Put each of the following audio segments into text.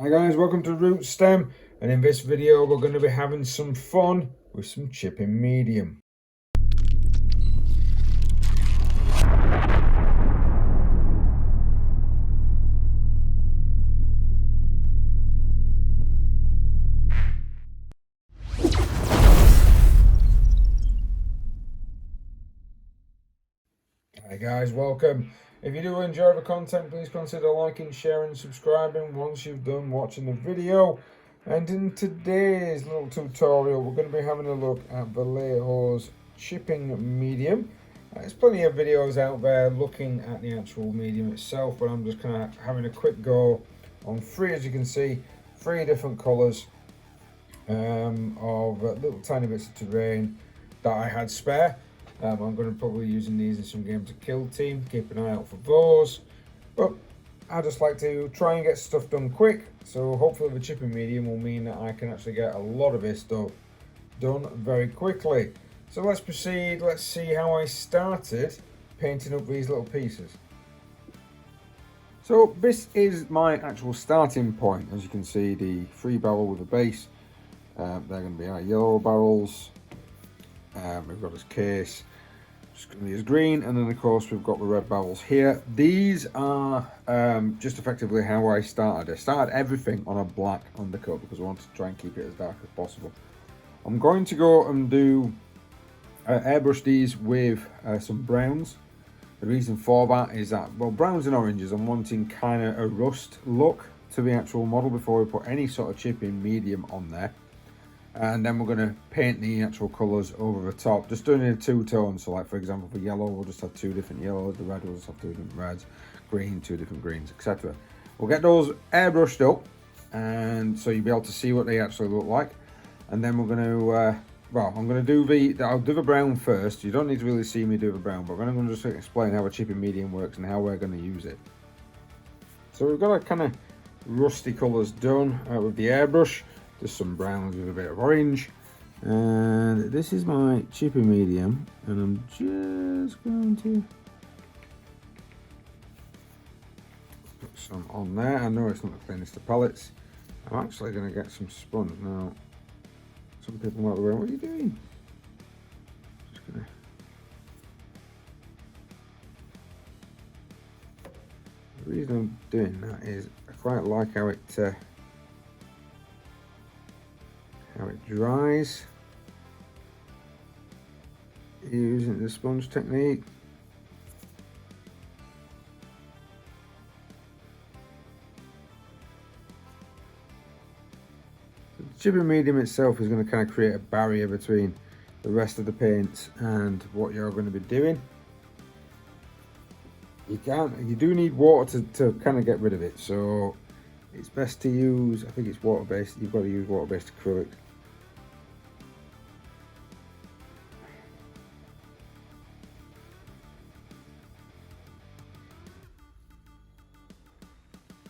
Hi guys, welcome to Root Stem, and in this video we're going to be having some fun with some chipping medium. Hi guys, welcome. If you do enjoy the content, please consider liking, sharing, subscribing once you've done watching the video. And in today's little tutorial, we're going to be having a look at Vallejo's chipping medium. There's plenty of videos out there looking at the actual medium itself, but I'm just kind of having a quick go on three, as you can see, three different colours of little tiny bits of terrain that I had spare. I'm going to probably be using these in some games of Kill Team, keep an eye out for those. But I just like to try and get stuff done quick, so hopefully the chipping medium will mean that I can actually get a lot of this stuff done very quickly. So let's proceed. Let's see how I started painting up these little pieces. So this is my actual starting point. As you can see, the 3-barrel with a base. They're going to be our yellow barrels. We've got this case, just going to be as green, and then of course we've got the red barrels here. These are just effectively how I started. I started everything on a black undercoat because I wanted to try and keep it as dark as possible. I'm going to go and do airbrush these with some browns. The reason for that is that, well, browns and oranges, I'm wanting kind of a rust look to the actual model before we put any sort of chipping medium on there. And then we're going to paint the actual colours over the top, just doing it in 2 tones. So like, for example, for yellow we'll just have 2 different yellows, the red will just have 2 different reds, green 2 different greens, etc. We'll get those airbrushed up, and so you'll be able to see what they actually look like. And then we're going to I'm going to do I'll do the brown first. You don't need to really see me do the brown, but I'm going to just explain how a chipping medium works and how we're going to use it. So we've got our kind of rusty colours done with the airbrush. Just some browns with a bit of orange, and this is my chipping medium, and I'm just going to put some on there. I know it's not the cleanest of palettes. I'm actually going to get some sponge now. Some people might be going, what are you doing? Just gonna the reason I'm doing that is I quite like how it dries using the sponge technique. So the chipping medium itself is going to kind of create a barrier between the rest of the paint and what you're going to be doing. You do need water to kind of get rid of it, so it's best to use, I think it's water-based, you've got to use water-based acrylic.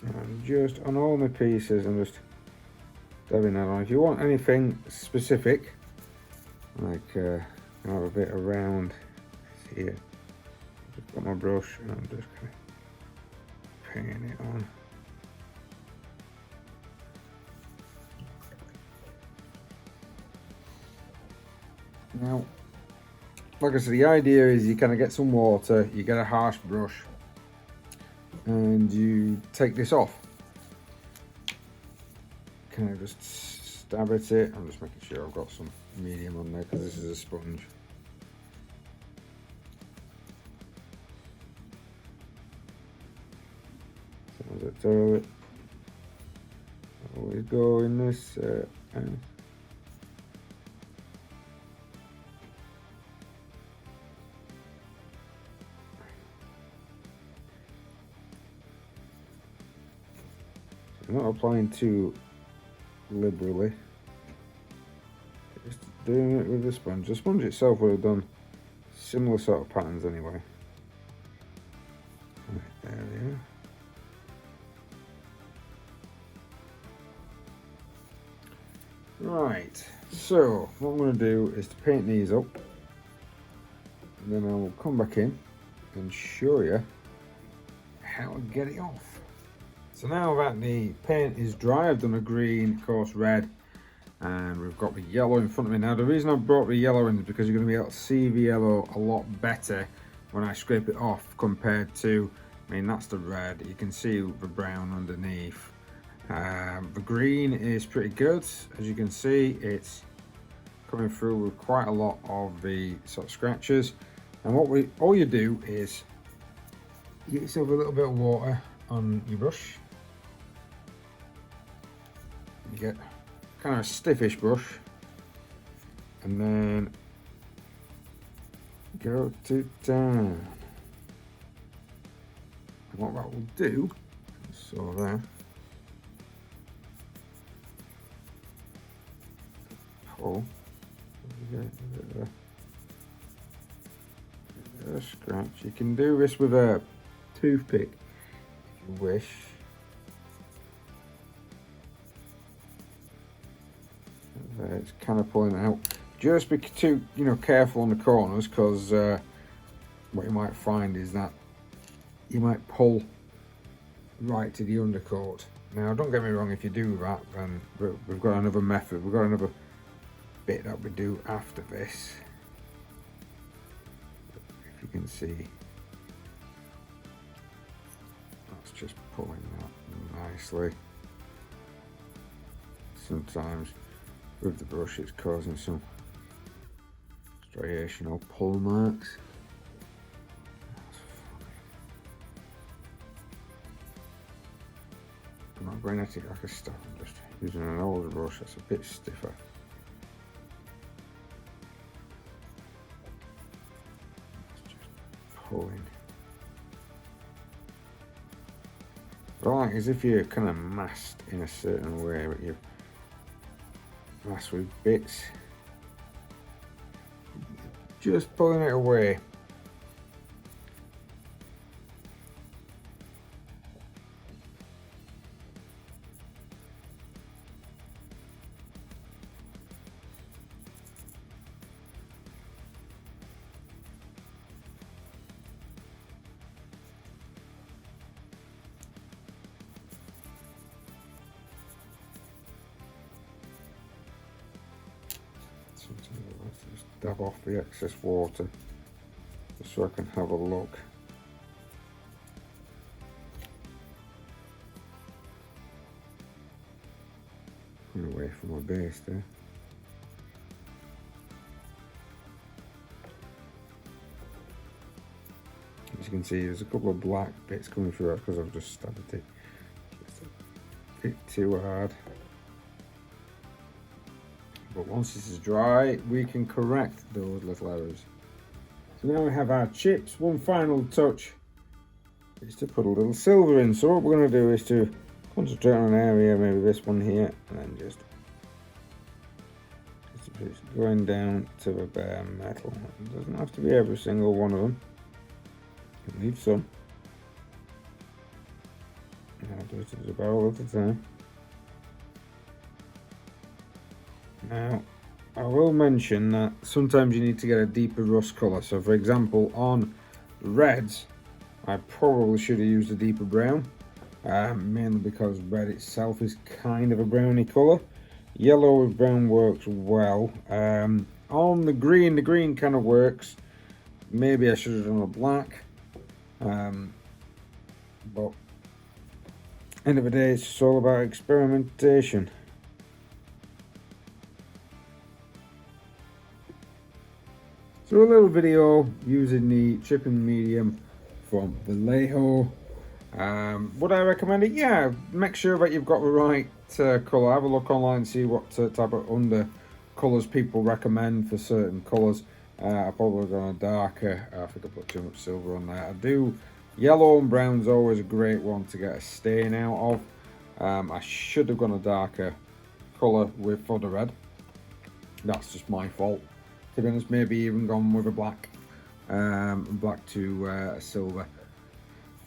And just on all my pieces, I'm just dabbing that on. If you want anything specific, like I have a bit around here, just got my brush and I'm just kind of painting it on. Now, like I said, the idea is you kind of get some water, you get a harsh brush, and you take this off. Kind of just stab at it. I'm just making sure I've got some medium on there because this is a sponge. So as I toilet, I always go in this and I'm not applying too liberally, just doing it with the sponge. The sponge itself would have done similar sort of patterns anyway. Right, there we are. Right, so what I'm going to do is to paint these up, and then I will come back in and show you how to get it off. So now that the paint is dry, I've done a green, of course red, and we've got the yellow in front of me. Now the reason I brought the yellow in is because you're going to be able to see the yellow a lot better when I scrape it off compared to, I mean that's the red, you can see the brown underneath. The green is pretty good, as you can see it's coming through with quite a lot of the sort of scratches. And all you do is you get yourself a little bit of water on your brush. You get kind of a stiffish brush, and then go to town. And what that will do, so there, pull, a scratch. You can do this with a toothpick if you wish. It's kind of pulling it out. Just be too, careful on the corners, because what you might find is that you might pull right to the undercoat. Now, don't get me wrong, if you do that, then we've got another method. We've got another bit that we do after this. If you can see, that's just pulling that nicely. Sometimes with the brush it's causing some striation or pull marks. I'm not going at it like a staff, I'm just using an older brush that's a bit stiffer. It's just pulling. What I like is if you're kind of masked in a certain way, but you mask with bits, just pulling it away. Sometimes I like to just dab off the excess water just so I can have a look. Coming away from my base there. As you can see, there's a couple of black bits coming through because I've just stabbed it just a bit too hard. But once this is dry, we can correct those little errors. So now we have our chips. One final touch is to put a little silver in. So what we're going to do is to concentrate on an area, maybe this one here, and then just going down to the bare metal. It doesn't have to be every single one of them. You can leave some. I'll do it as a barrel at a time. Now, I will mention that sometimes you need to get a deeper rust colour. So for example, on reds, I probably should have used a deeper brown, mainly because red itself is kind of a browny colour. Yellow with brown works well. On the green kind of works. Maybe I should have done a black. But end of the day, it's all about experimentation. So a little video using the chipping medium from Vallejo. Would I recommend it? Yeah, make sure that you've got the right colour. Have a look online and see what type of under colours people recommend for certain colours. I probably gone a darker. I think I put too much silver on there. I do. Yellow and brown's always a great one to get a stain out of. I should have gone a darker colour for the red. That's just my fault. To be honest, maybe even gone with a black, black to a silver.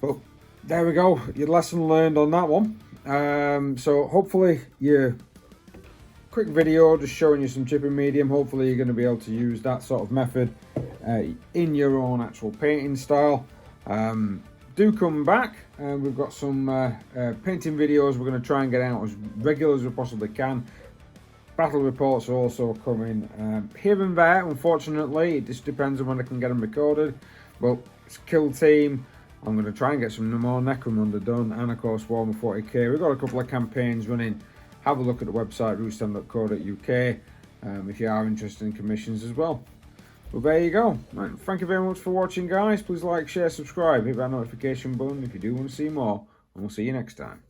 But there we go, your lesson learned on that one. So hopefully your quick video just showing you some chipping medium. Hopefully you're going to be able to use that sort of method in your own actual painting style. Do do come back. We've got some painting videos we're going to try and get out as regular as we possibly can. Battle reports are also coming here and there. Unfortunately, it just depends on when I can get them recorded. But it's Kill Team. I'm going to try and get some more Necromunda done, and of course Warhammer 40k. We've got a couple of campaigns running. Have a look at the website rootstand.co.uk if you are interested in commissions as well. Well, there you go. Right, thank you very much for watching, guys. Please like, share, subscribe, hit that notification button if you do want to see more, and we'll see you next time.